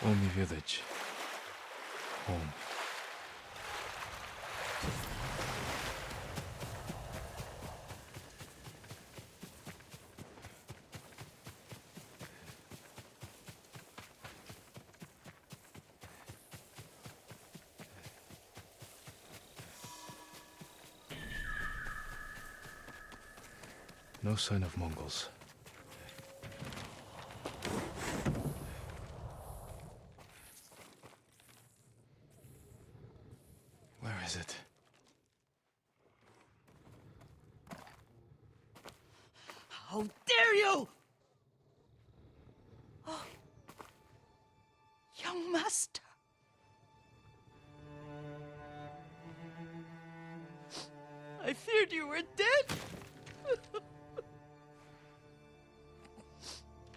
only village. Home. No sign of Mongols. Where is it? How dare you! Oh, young master. I feared you were dead.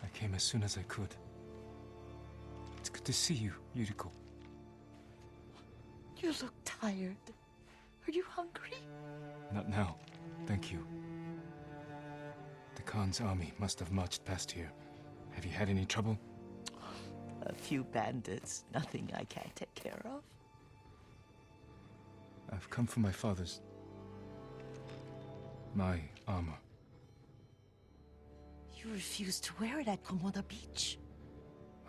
I came as soon as I could. It's good to see you, Yuriko. You look tired. Are you hungry? Not now, thank you. The Khan's army must have marched past here. Have you had any trouble? A few bandits. Nothing I can't take care of. I've come for my father's... my armor. You refused to wear it at Komoda Beach.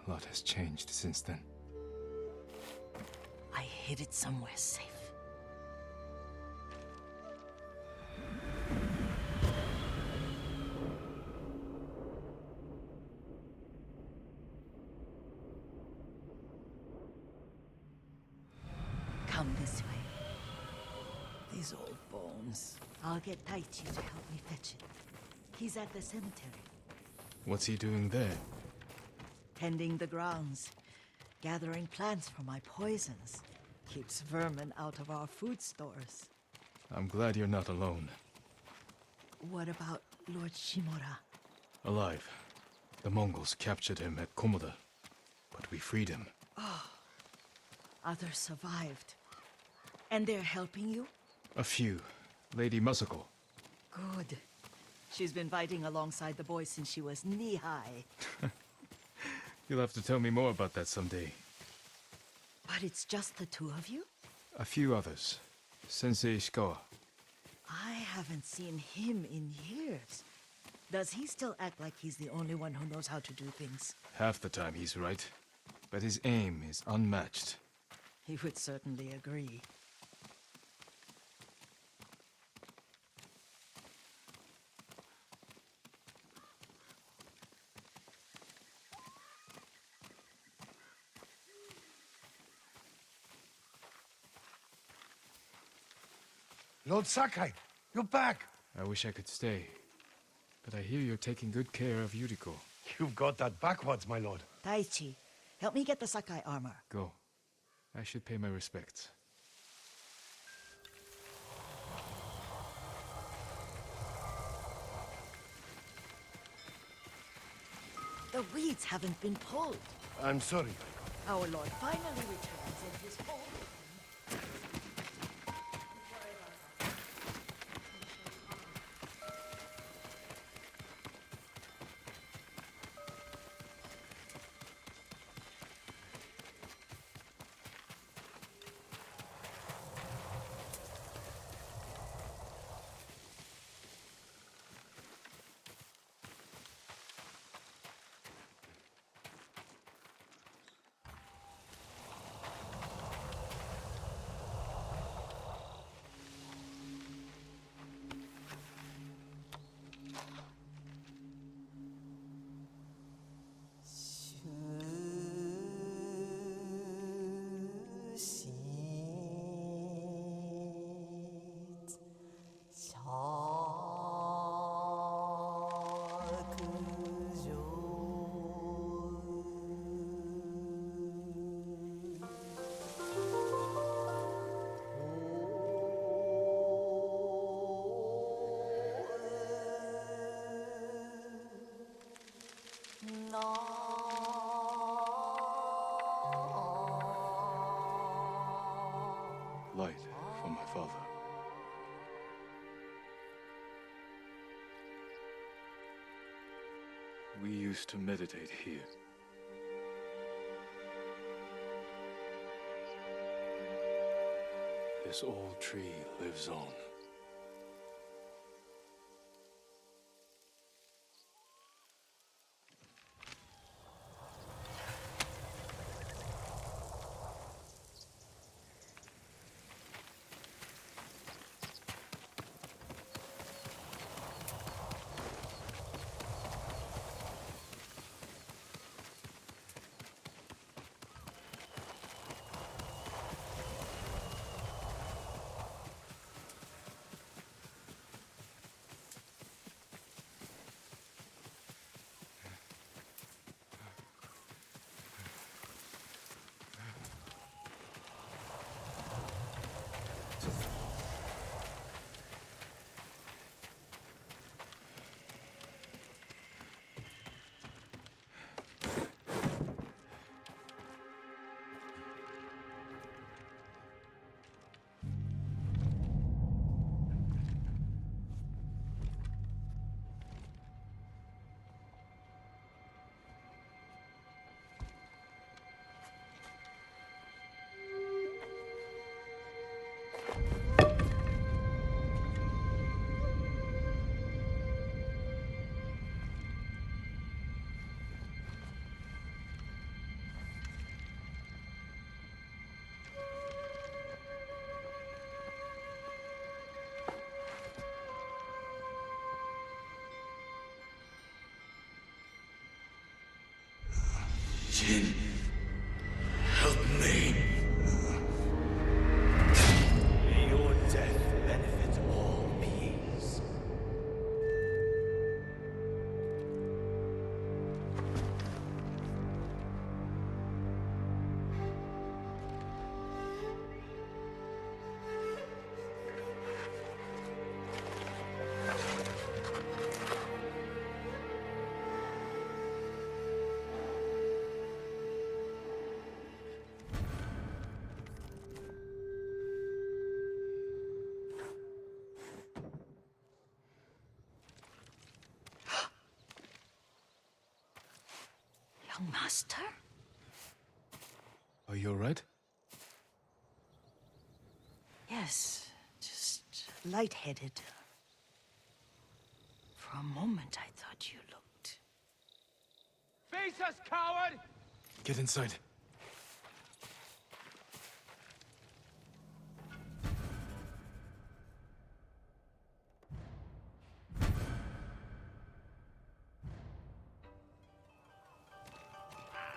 A lot has changed since then. I hid it somewhere safe. Come this way. These old bones. I'll get Taichi to help me fetch it. He's at the cemetery. What's he doing there? Tending the grounds. Gathering plants for my poisons. Keeps vermin out of our food stores. I'm glad you're not alone. What about Lord Shimura? Alive. The Mongols captured him at Komoda, but we freed him. Others survived. And they're helping you? A few. Lady Masako. Good. She's been fighting alongside the boys since she was knee-high. You'll have to tell me more about that someday. But it's just the two of you? A few others. Sensei Ishikawa. I haven't seen him in years. Does he still act like he's the only one who knows how to do things? Half the time he's right, but his aim is unmatched. He would certainly agree. Lord Sakai, you're back. I wish I could stay, but I hear you're taking good care of Yuriko. You've got that backwards, my lord. Taichi, help me get the Sakai armor. Go. I should pay my respects. The weeds haven't been pulled. I'm sorry. Our lord finally returns in his home. Light for my father. We used to meditate here. This old tree lives on. Jin, help me. May your death benefit all beings. Young master? Are you alright? Yes, just lightheaded. For a moment, I thought you looked... Face us, coward! Get inside.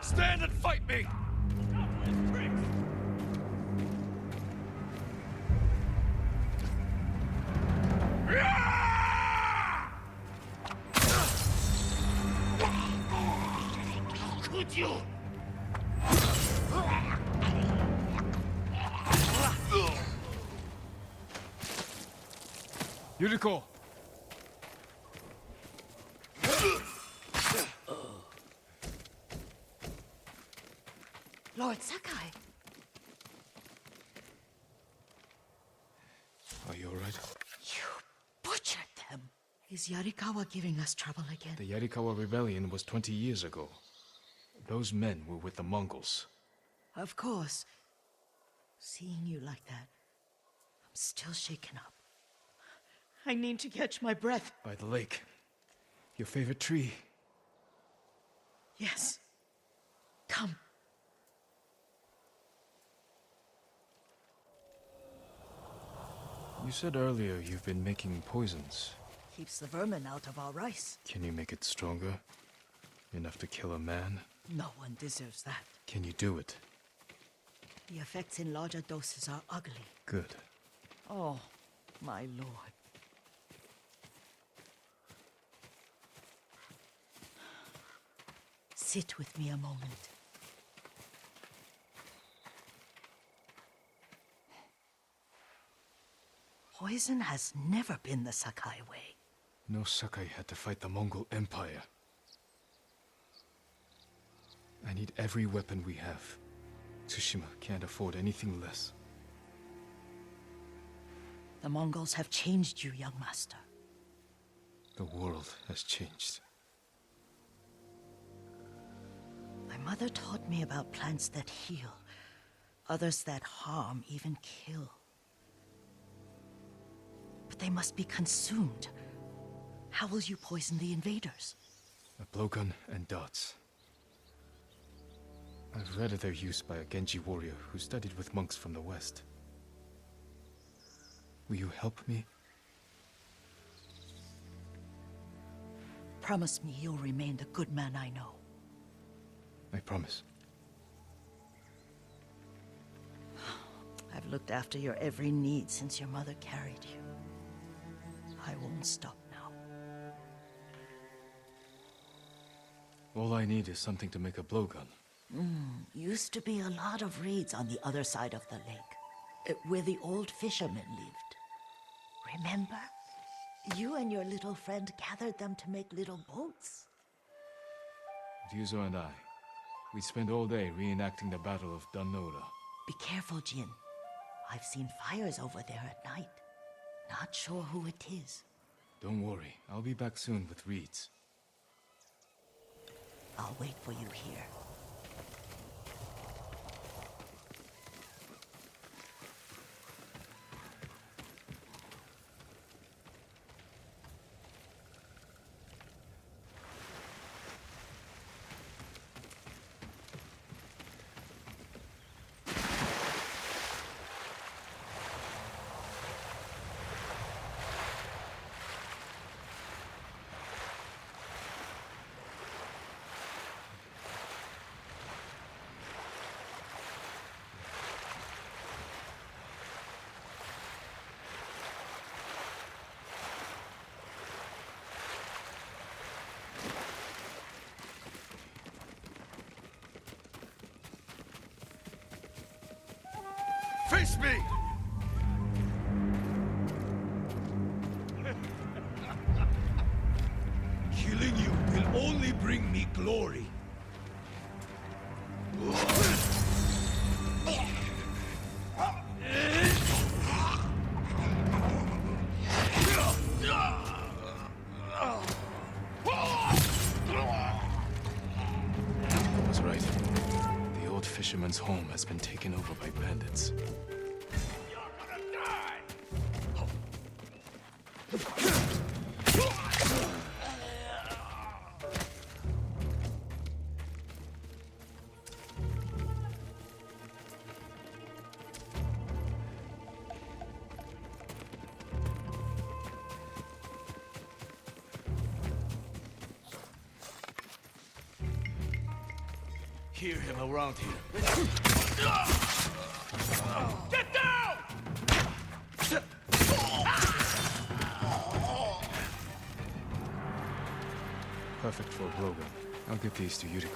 Stand and fight me! Could you? Yuriko! Lord Sakai! Are you alright? You butchered them! Is Yarikawa giving us trouble again? The Yarikawa rebellion was 20 years ago. Those men were with the Mongols. Of course. Seeing you like that, I'm still shaken up. I need to catch my breath. By the lake. Your favorite tree. Yes. Come. You said earlier you've been making poisons. Keeps the vermin out of our rice. Can you make it stronger? Enough to kill a man? No one deserves that. Can you do it? The effects in larger doses are ugly. Good. Oh, my lord. Sit with me a moment. Poison has never been the Sakai way. No Sakai had to fight the Mongol Empire. I need every weapon we have. Tsushima can't afford anything less. The Mongols have changed you, young master. The world has changed. My mother taught me about plants that heal, others that harm, even kill. But they must be consumed. How will you poison the invaders? A blowgun and dots. I've read of their use by a Genji warrior who studied with monks from the west. Will you help me? Promise me you'll remain the good man I know. I promise. I've looked after your every need since your mother carried you. I won't stop now. All I need is something to make a blowgun. Used to be a lot of reeds on the other side of the lake, where the old fishermen lived. Remember? You and your little friend gathered them to make little boats. Ryuzo and I, we spent all day reenacting the Battle of Danora. Be careful, Jin. I've seen fires over there at night. Not sure who it is. Don't worry, I'll be back soon with reeds. I'll wait for you here. Face me! Killing you will only bring me glory. I was right. The old fisherman's home has been taken over by bandits. You're gonna die! Hear him around here. Get down! Perfect for a blowgun. I'll give these to Yuriko.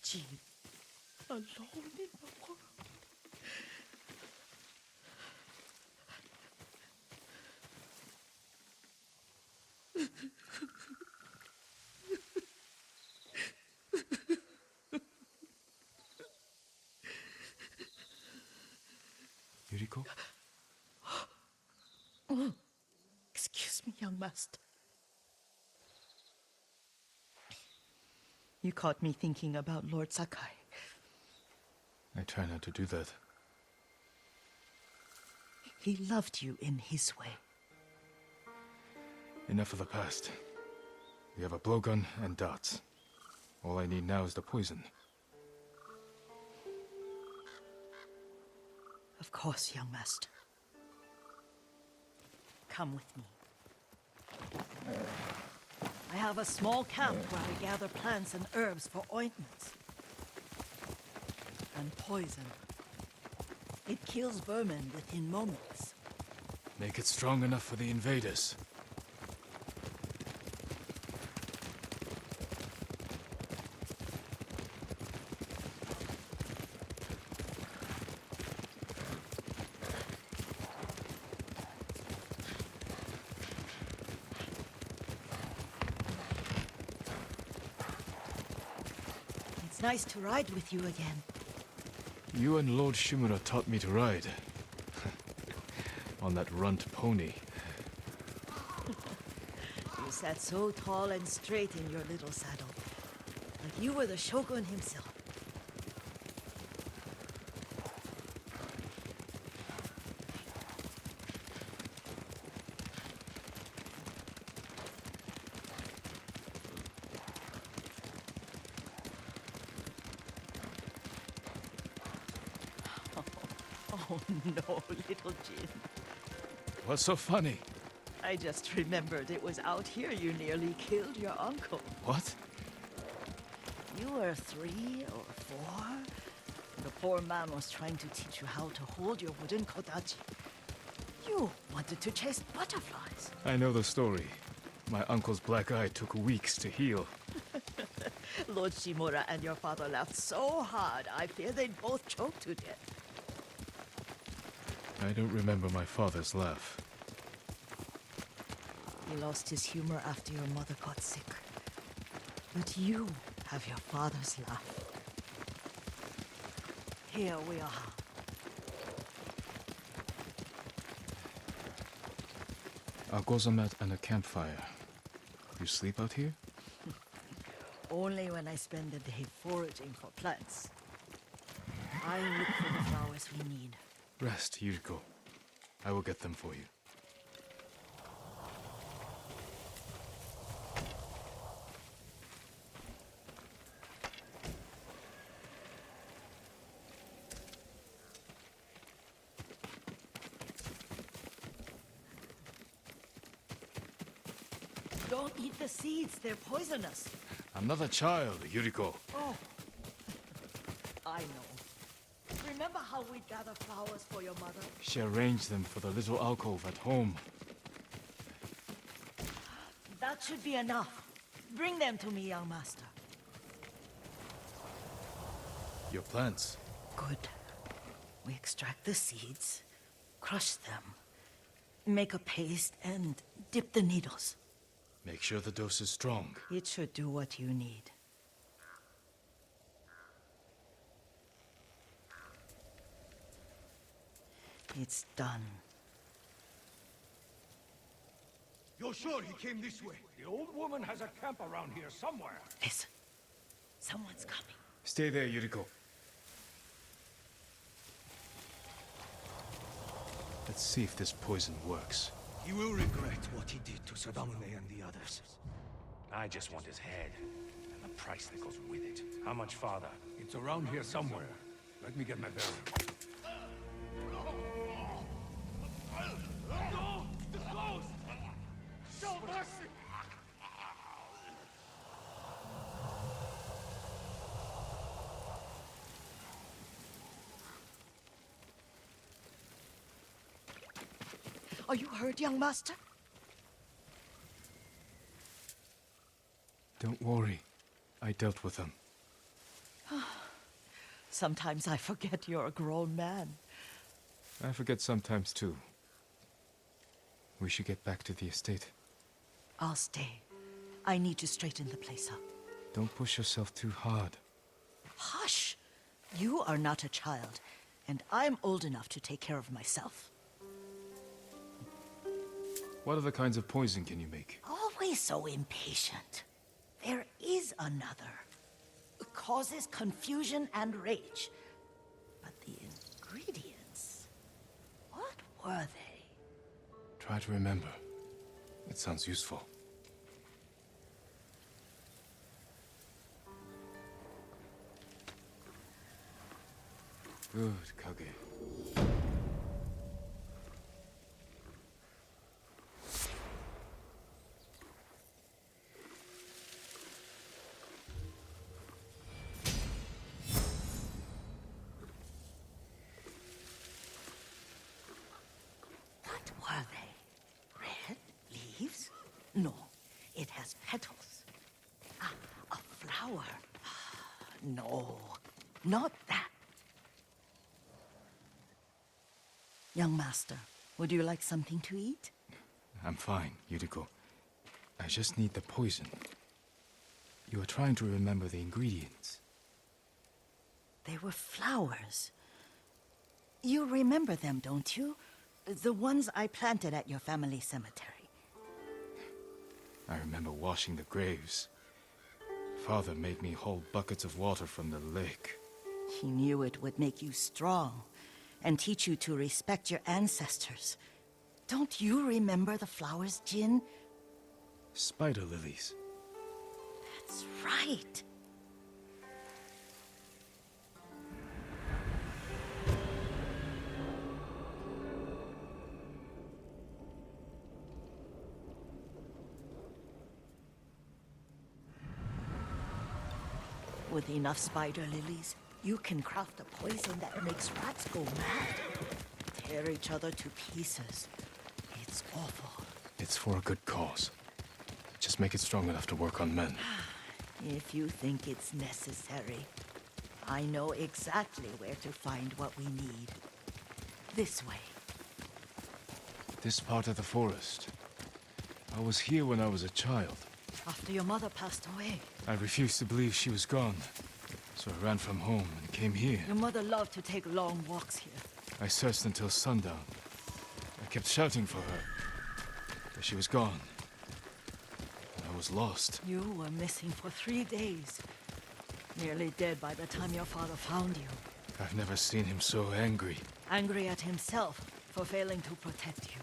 Jin, alone in the world. Yuriko? Excuse me, young master. You caught me thinking about Lord Sakai. I try not to do that. He loved you in his way. Enough of the past. We have a blowgun and darts. All I need now is the poison. Of course, young master. Come with me. I have a small camp where I gather plants and herbs for ointments. And poison. It kills vermin within moments. Make it strong enough for the invaders. It's nice to ride with you again. You and Lord Shimura taught me to ride. On that runt pony. You sat so tall and straight in your little saddle. Like you were the shogun himself. Oh no, little Jin. What's so funny? I just remembered it was out here you nearly killed your uncle. What? You were 3 or 4. The poor man was trying to teach you how to hold your wooden kodachi. You wanted to chase butterflies. I know the story. My uncle's black eye took weeks to heal. Lord Shimura and your father laughed so hard, I fear they'd both choke to death. I don't remember my father's laugh. He lost his humor after your mother got sick. But you have your father's laugh. Here we are. A gozamat and a campfire. You sleep out here? Only when I spend the day foraging for plants. I look for the flowers we need. Rest, Yuriko. I will get them for you. Don't eat the seeds, they're poisonous. I'm not a child, Yuriko. Oh, I know. Remember how we gather flowers for your mother? She arranged them for the little alcove at home. That should be enough. Bring them to me, young master. Your plants. Good. We extract the seeds, crush them, make a paste, and dip the needles. Make sure the dose is strong. It should do what you need. It's done. You're sure he came this way? The old woman has a camp around here somewhere. Listen. Someone's coming. Stay there, Yuriko. Let's see if this poison works. He will regret what he did to Sadamune and the others. I just want his head, and the price that goes with it. How much farther? It's around here somewhere. Let me get my bearings. No! The ghost! Show mercy! Are you hurt, young master? Don't worry. I dealt with them. Sometimes I forget you're a grown man. I forget sometimes too. We should get back to the estate. I'll stay. I need to straighten the place up. Don't push yourself too hard. Hush! You are not a child, and I'm old enough to take care of myself. What other kinds of poison can you make? Always so impatient. There is another. It causes confusion and rage. But the ingredients... what were they? Try to remember. It sounds useful. Good, Kage. What were they? Red leaves? No, it has petals. Ah, a flower. No, not that. Young master, would you like something to eat? I'm fine, Yuriko. I just need the poison. You were trying to remember the ingredients. They were flowers. You remember them, don't you? The ones I planted at your family cemetery. I remember washing the graves. Father made me haul buckets of water from the lake. He knew it would make you strong and teach you to respect your ancestors. Don't you remember the flowers, Jin? Spider lilies. That's right. With enough spider lilies, you can craft a poison that makes rats go mad. Tear each other to pieces. It's awful. It's for a good cause. Just make it strong enough to work on men. If you think it's necessary, I know exactly where to find what we need. This way. This part of the forest. I was here when I was a child. After your mother passed away. I refused to believe she was gone. So I ran from home and came here. Your mother loved to take long walks here. I searched until sundown. I kept shouting for her. But she was gone. And I was lost. You were missing for 3 days. Nearly dead by the time your father found you. I've never seen him so angry. Angry at himself for failing to protect you.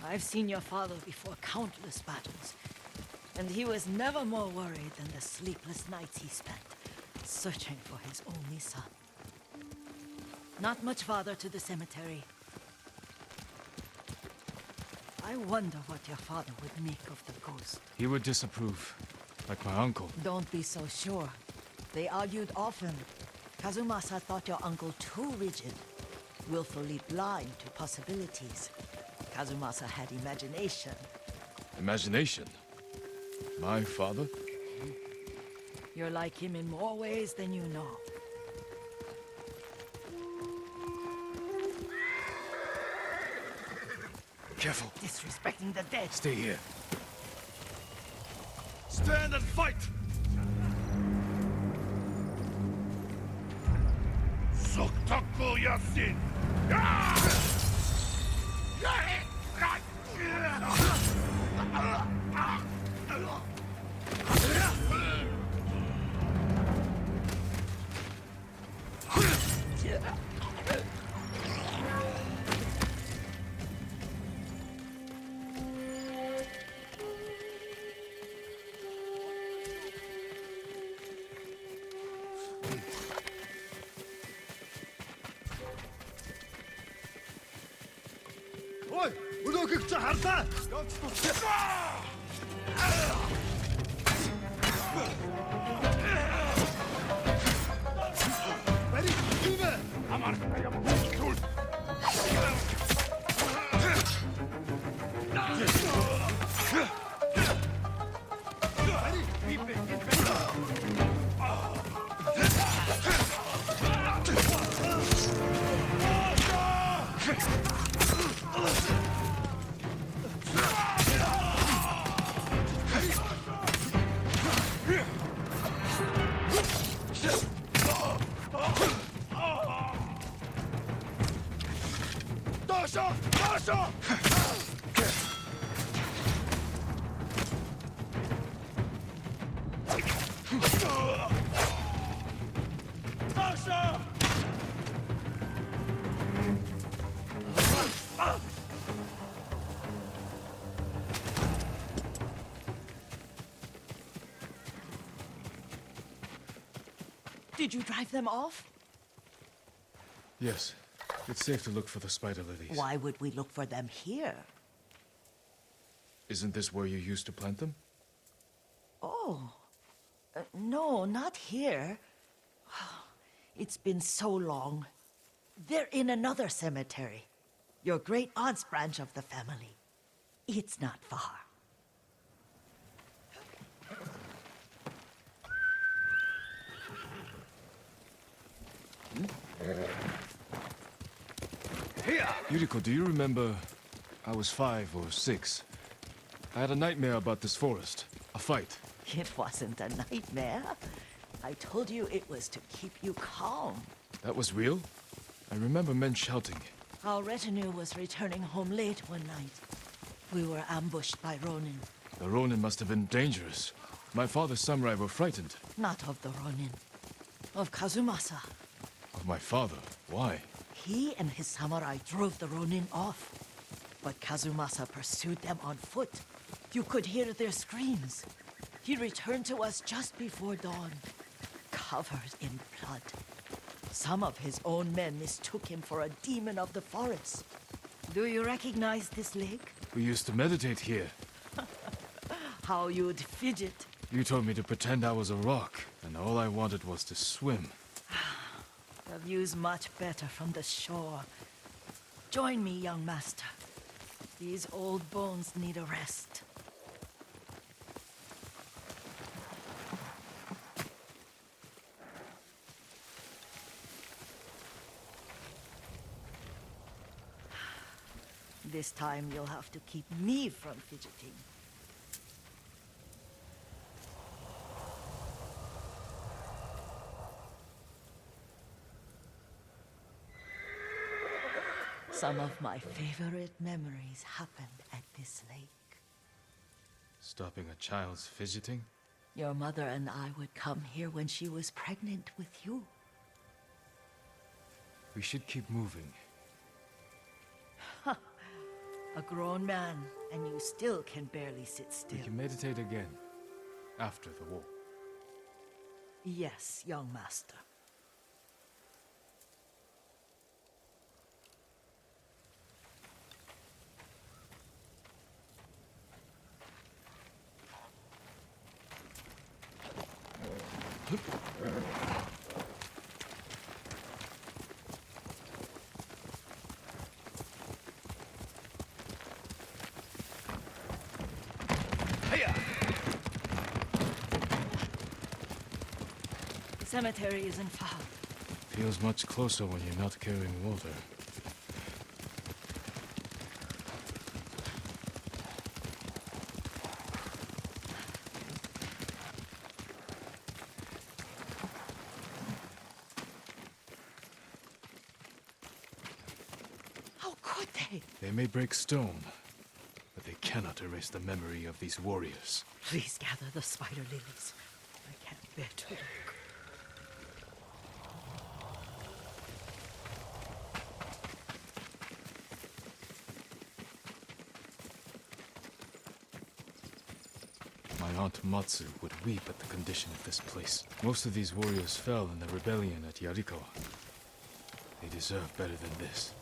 I've seen your father before countless battles. And he was never more worried than the sleepless nights he spent searching for his only son. Not much farther to the cemetery. I wonder what your father would make of the ghost. He would disapprove, like my uncle. Don't be so sure. They argued often. Kazumasa thought your uncle too rigid, willfully blind to possibilities. Kazumasa had imagination. Imagination? My father? You're like him in more ways than you know. Careful. Disrespecting the dead. Stay here. Stand and fight! Soktaku Yasin! Ой, өнөөхийг чи харлаа. Явж тусгай. Бари, юуна? Амар аяа бүлтүүл. Бари, бибэ. Dasha! Dasha! Dasha! Did you drive them off? Yes. It's safe to look for the spider lilies. Why would we look for them here? Isn't this where you used to plant them? Oh. No, not here. It's been so long. They're in another cemetery. Your great aunt's branch of the family. It's not far. Yuriko, do you remember... I was 5 or 6. I had a nightmare about this forest. A fight. It wasn't a nightmare. I told you it was to keep you calm. That was real? I remember men shouting. Our retinue was returning home late one night. We were ambushed by Ronin. The Ronin must have been dangerous. My father's samurai were frightened. Not of the Ronin. Of Kazumasa. Of my father? Why? He and his samurai drove the Ronin off. But Kazumasa pursued them on foot. You could hear their screams. He returned to us just before dawn, covered in blood. Some of his own men mistook him for a demon of the forest. Do you recognize this lake? We used to meditate here. How you'd fidget. You told me to pretend I was a rock, and all I wanted was to swim. The view's much better from the shore. Join me, young master. These old bones need a rest. This time you'll have to keep me from fidgeting. Some of my favorite memories happened at this lake. Stopping a child's fidgeting? Your mother and I would come here when she was pregnant with you. We should keep moving. A grown man, and you still can barely sit still. We can meditate again. After the war. Yes, young master. The cemetery isn't far. Feels much closer when you're not carrying water. How could they? They may break stone, but they cannot erase the memory of these warriors. Please gather the spider lilies. I can't bear to look. My aunt Matsu would weep at the condition of this place. Most of these warriors fell in the rebellion at Yuriko. They deserve better than this.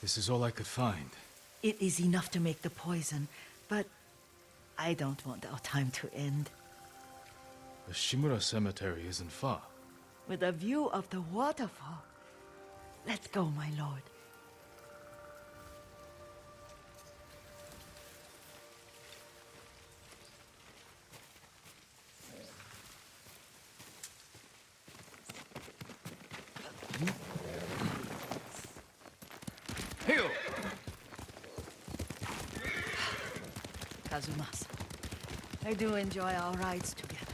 This is all I could find. It is enough to make the poison, but I don't want our time to end. The Shimura Cemetery isn't far. With a view of the waterfall. Let's go, my lord. Kazumasa, I do enjoy our rides together.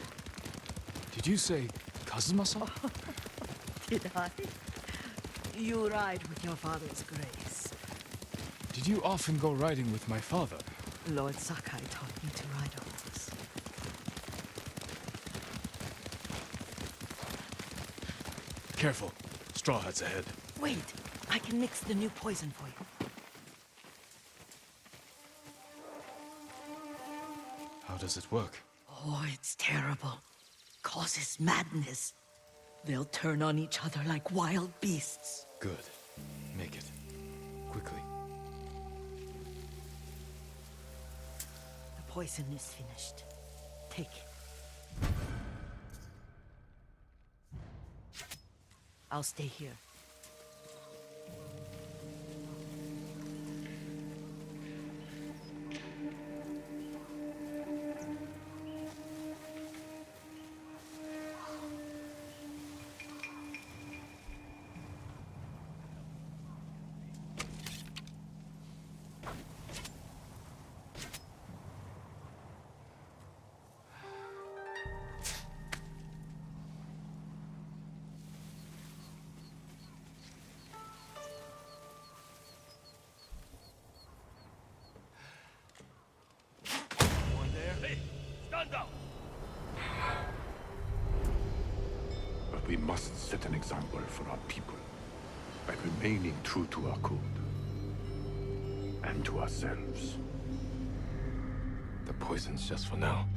Did you say Kazumasa? Did I? You ride with your father's grace. Did you often go riding with my father? Lord Sakai taught me to ride a horse. Careful. Straw hats ahead. Wait, I can mix the new poison for you. How does it work? Oh, it's terrible. Causes madness. They'll turn on each other like wild beasts. Good. Make it. Quickly. The poison is finished. Take it. I'll stay here. One there. Hey, stand down. But we must set an example for our people by remaining true to our code and to ourselves. The poison's just for now.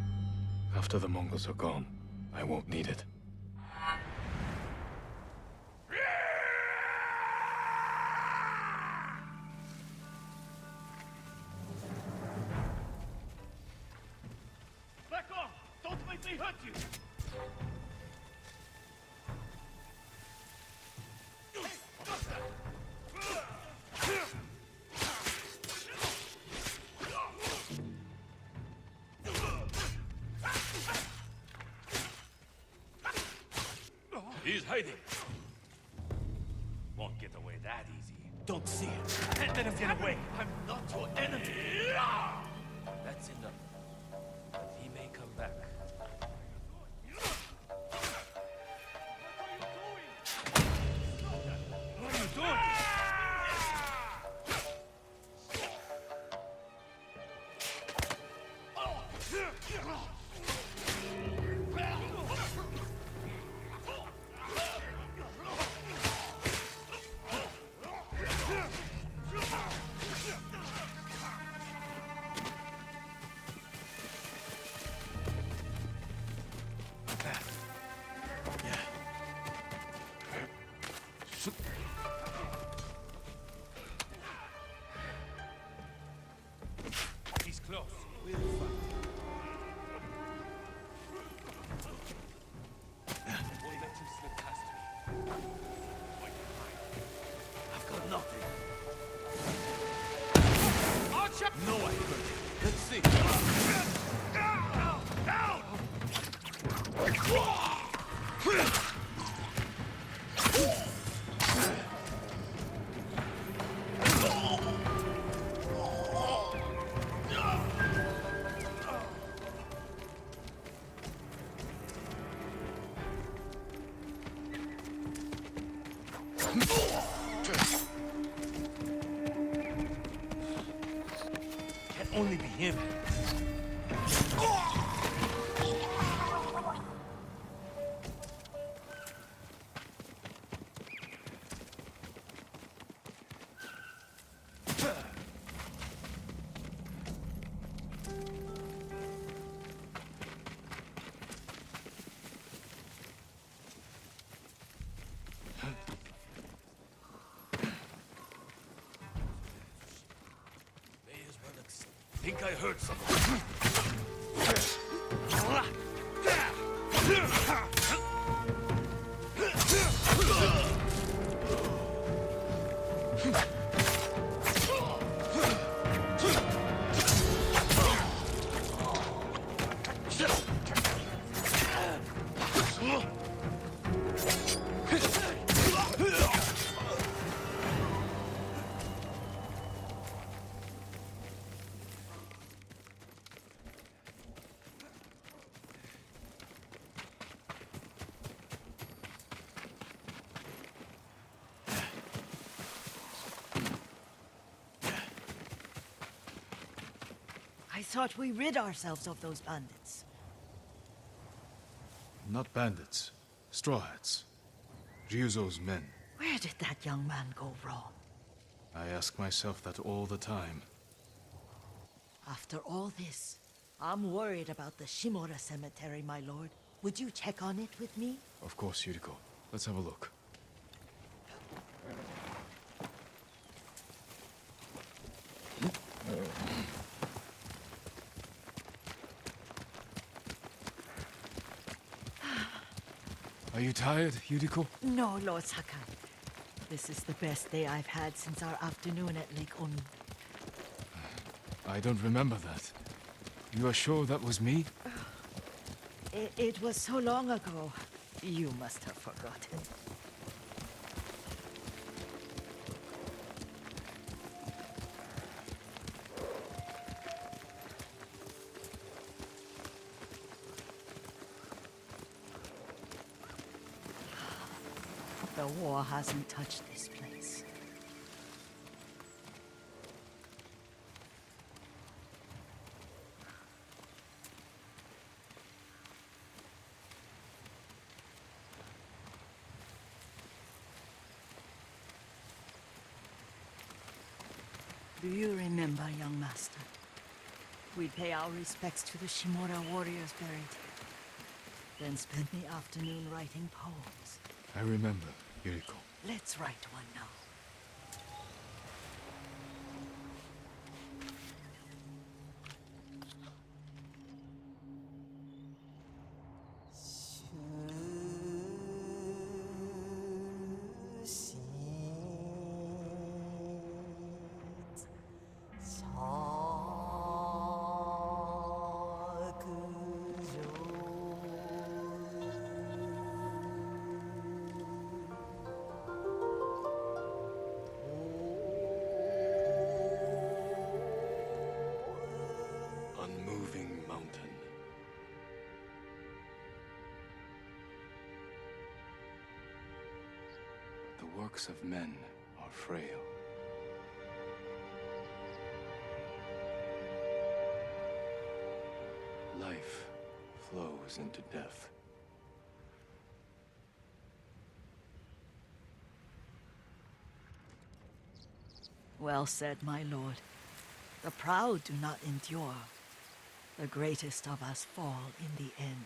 After the Mongols are gone, I won't need it. Back off! Don't make me hurt you! He's hiding. Won't get away that easy. Don't see it. Can't let him get away. I'm not your enemy. That's enough. But he may come back. What are you doing? He's close. We'll fight. Won't let you slip past me. Wait behind. I've got nothing. Archer! No, I couldn't. Let's see. Can only be him. Think I heard something. I thought we rid ourselves of those bandits. Not bandits. Straw hats. Ryuzo's men. Where did that young man go wrong? I ask myself that all the time. After all this, I'm worried about the Shimura cemetery, my lord. Would you check on it with me? Of course, Yuriko. Let's have a look. Are you tired, Yuriko? No, Lord Sakai. This is the best day I've had since our afternoon at Lake Oni. I don't remember that. You are sure that was me? It was so long ago. You must have forgotten. The war hasn't touched this place. Do you remember, young master? We pay our respects to the Shimura warriors buried here, then spend the afternoon writing poems. I remember, Yuriko. Let's write one now. Unmoving mountain. The works of men are frail. Life flows into death. Well said, my lord. The proud do not endure. The greatest of us fall in the end.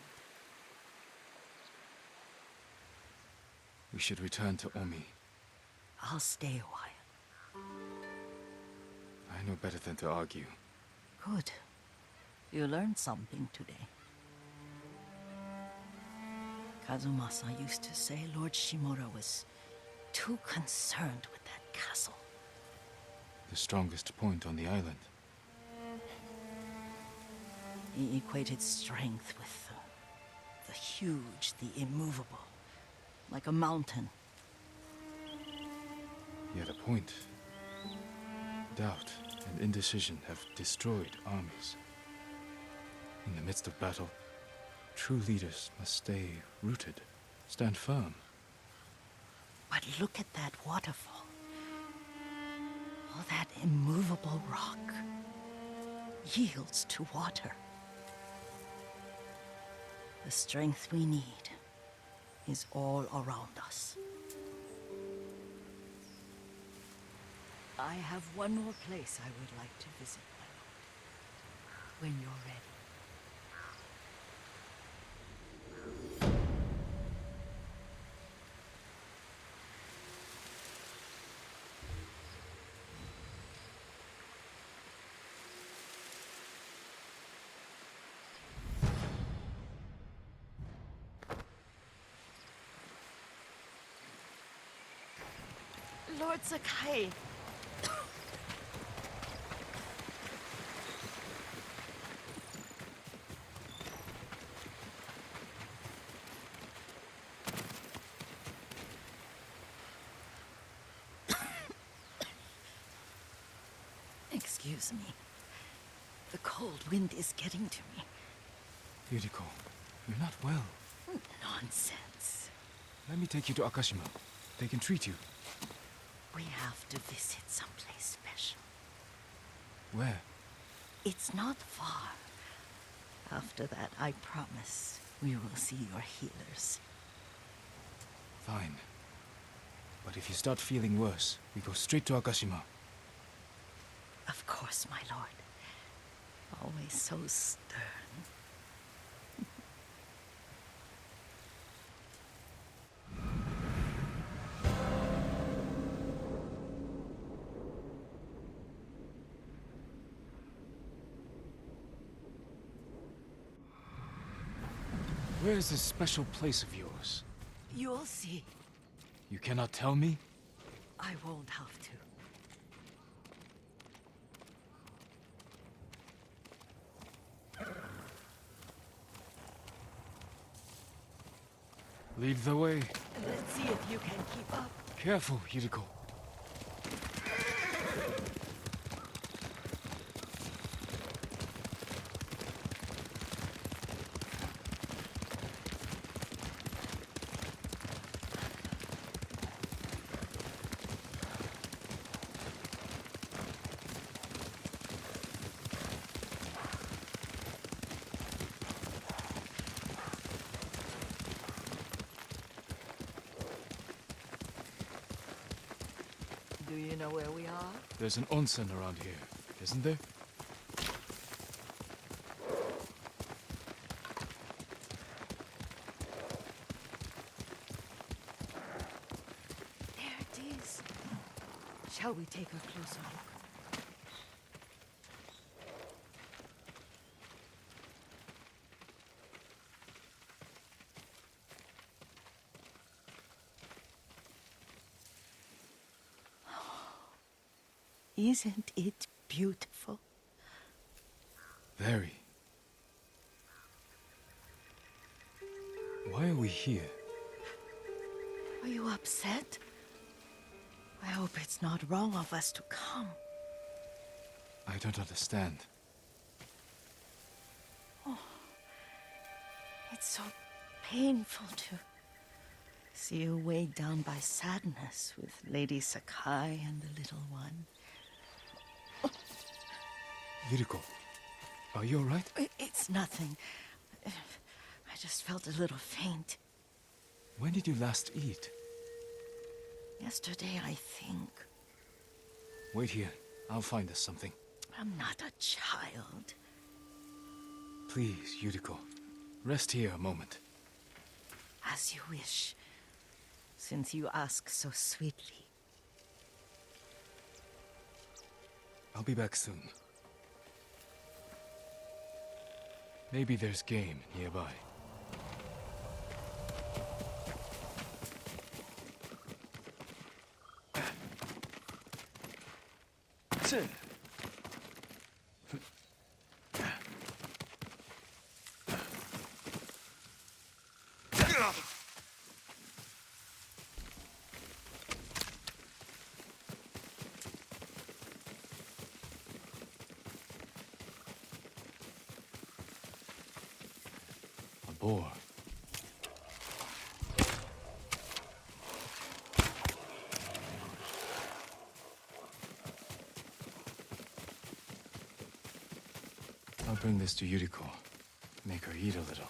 We should return to Omi. I'll stay a while. I know better than to argue. Good. You learned something today. Kazumasa used to say Lord Shimura was too concerned with that castle. The strongest point on the island. He equated strength with the huge, the immovable, like a mountain. Yet a point. Doubt and indecision have destroyed armies. In the midst of battle, true leaders must stay rooted, stand firm. But look at that waterfall. All that immovable rock yields to water. The strength we need is all around us. I have one more place I would like to visit, my lord. When you're ready. Lord Sakai! Excuse me. The cold wind is getting to me. Yuriko, you're not well. Nonsense. Let me take you to Akashima. They can treat you. We have to visit someplace special. Where? It's not far. After that, I promise we will see your healers. Fine. But if you start feeling worse, we go straight to Akashima. Of course, my lord. Always so stern. Where is this special place of yours? You'll see. You cannot tell me? I won't have to. Lead the way. Let's see if you can keep up. Careful, Yuriko. Do you know where we are? There's an onsen around here, isn't there? There it is. Shall we take a closer look? Isn't it beautiful? Very. Why are we here? Are you upset? I hope it's not wrong of us to come. I don't understand. It's so painful to see you weighed down by sadness with Lady Sakai and the little one. Yuriko, are you alright? It's nothing. I just felt a little faint. When did you last eat? Yesterday, I think. Wait here. I'll find us something. I'm not a child. Please, Yuriko. Rest here a moment. As you wish, since you ask so sweetly. I'll be back soon. Maybe there's game nearby. A boar. I'll bring this to Yuriko. Make her eat a little.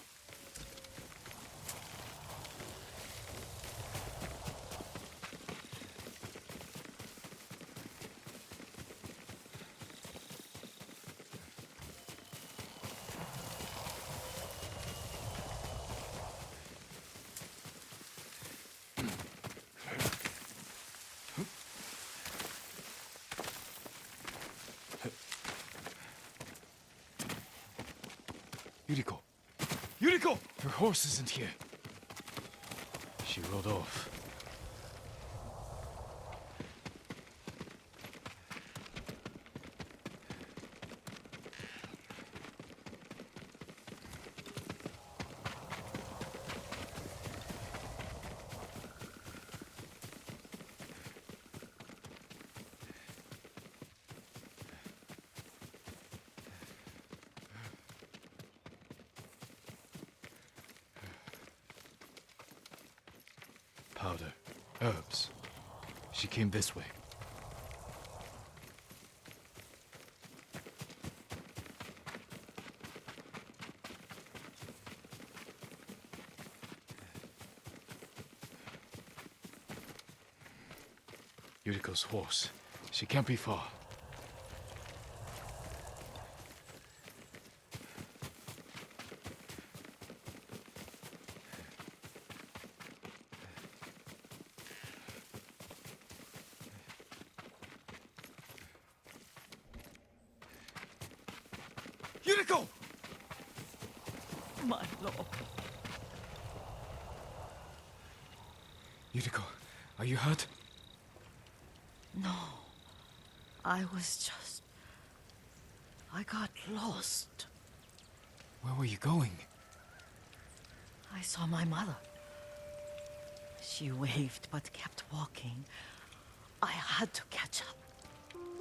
Yuriko! Yuriko! Her horse isn't here. She rode off. Powder. Herbs. She came this way. Yuriko's horse. She can't be far. Yuriko! My lord. Yuriko, are you hurt? No. I got lost. Where were you going? I saw my mother. She waved but kept walking. I had to catch up.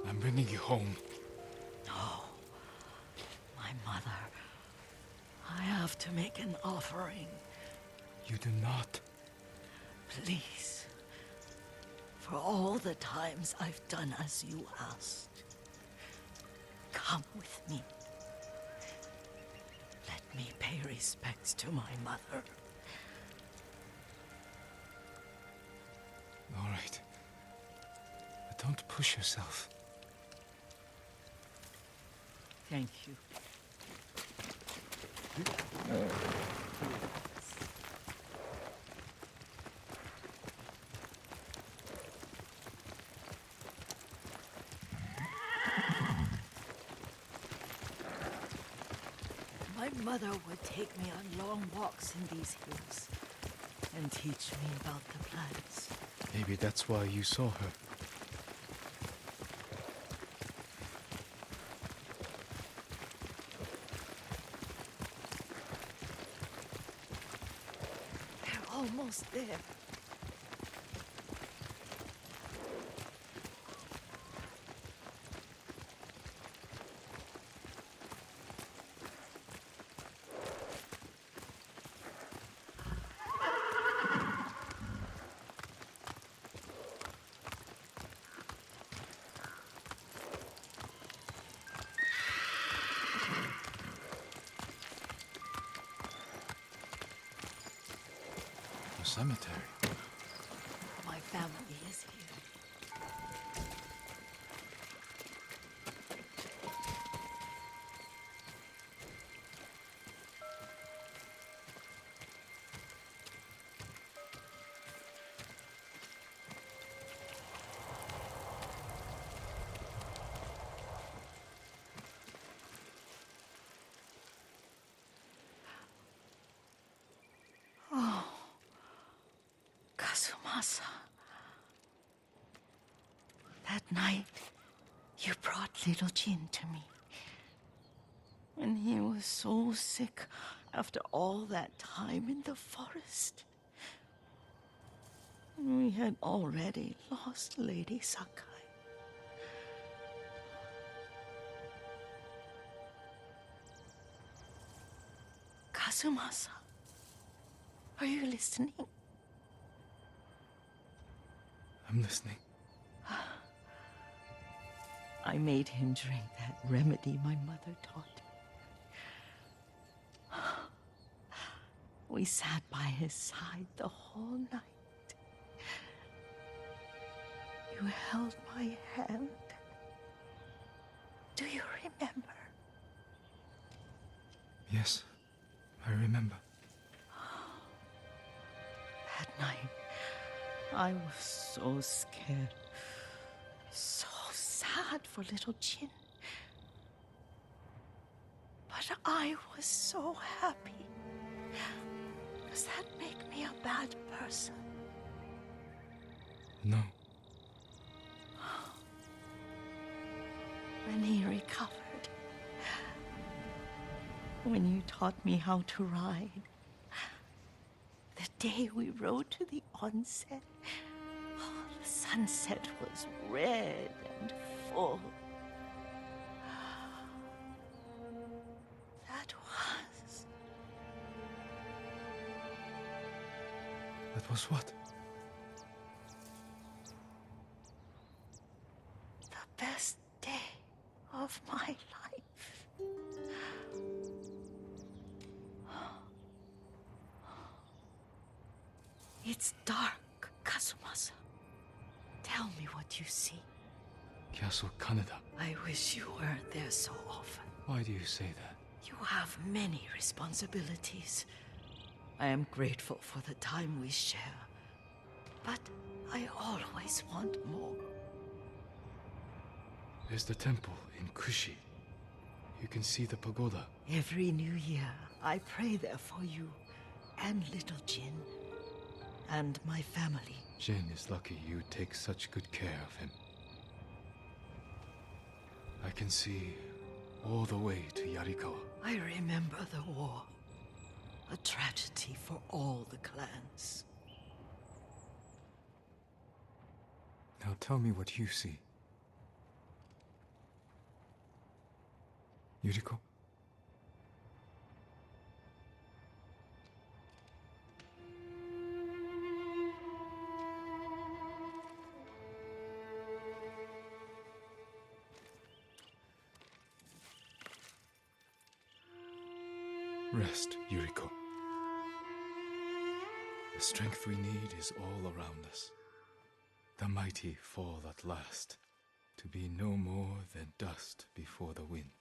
I'm bringing you home. No. My mother. I have to make an offering. You do not. Please. For all the times I've done as you asked. Come with me. Let me pay respects to my mother. All right. But don't push yourself. Thank you. My mother would take me on long walks in these hills and teach me about the plants. Maybe that's why you saw her. They're almost there. A cemetery. My family is here. Kazumasa. That night, you brought little Jin to me. And he was so sick after all that time in the forest. We had already lost Lady Sakai. Kazumasa, are you listening? I'm listening. I made him drink that remedy my mother taught me. We sat by his side the whole night. You held my hand. Do you remember? Yes, I remember. That night, I was so scared. So sad for little Jin. But I was so happy. Does that make me a bad person? No. When he recovered, when you taught me how to ride, the day we rode to the onset, the sunset was red and full. That was That was what? the best day of my life. It's dark, Kazumasa. Tell me what you see. Castle Kaneda. I wish you weren't there so often. Why do you say that? You have many responsibilities. I am grateful for the time we share, but I always want more. There's the temple in Kushi. You can see the pagoda. Every new year, I pray there for you, and little Jin, and my family. Jin is lucky you take such good care of him. I can see all the way to Yarikawa. I remember the war. A tragedy for all the clans. Now tell me what you see. Yuriko? Rest, Yuriko. The strength we need is all around us. The mighty fall at last, to be no more than dust before the wind.